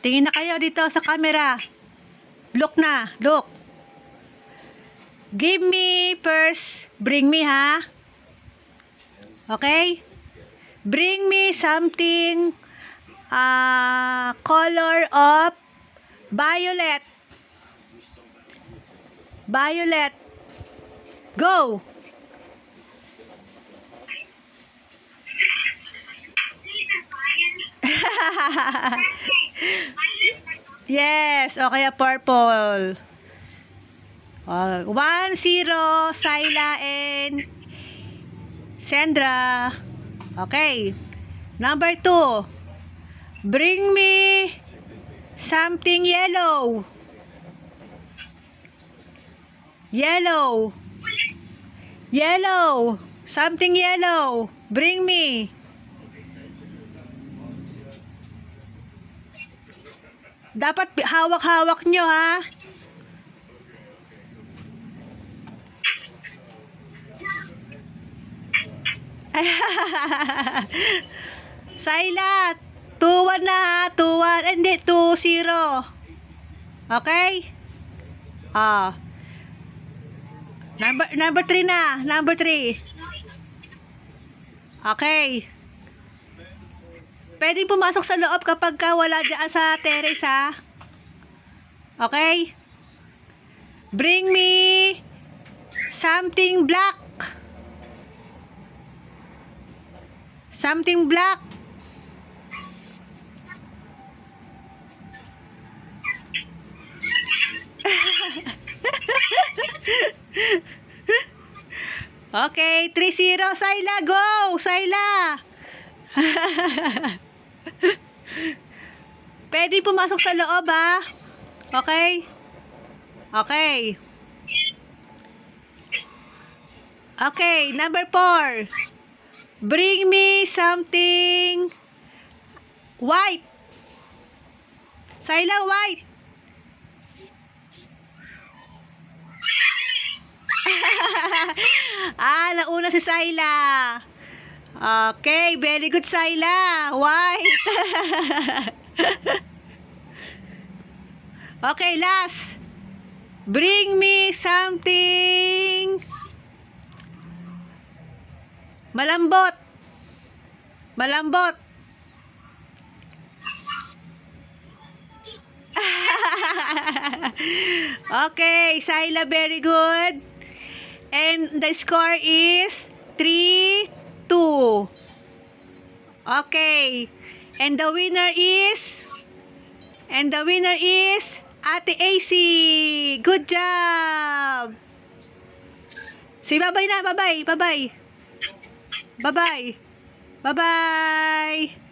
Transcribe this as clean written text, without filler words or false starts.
Tingin na kayo dito sa camera. Look na, look. Give me first, bring me ha. Okay? Bring me something color of violet. Violet. Go. Yes, okay, purple. 1-0, Syla and Sandra. Okay. Number 2. Bring me something yellow. Yellow. Yellow. Something yellow. Bring me. Dapat hawak-hawak nyo ha. Syla, 2-1 na ha. 2-1. Hindi, 2-0. Okay? Number 3 na. Number 3. Okay. Pwedeng pumasok sa loob kapag wala dyan sa terrace ha. Okay? Bring me something black. Something black. Okay, 3-0 Syla, go! Syla. Pwede pumasok sa loob ha. Okay? Okay. Okay, number 4. Bring me something white. Syla, white. Nauna si Syla. Okay, very good Syla. White. Okay, last. Bring me something malambot. Malambot. Okay, Syla, very good. And the score is 3-2. Okay. And the winner is Ate AC. Good job. Say bye-bye na. Bye-bye. Bye-bye. Bye-bye. Bye-bye.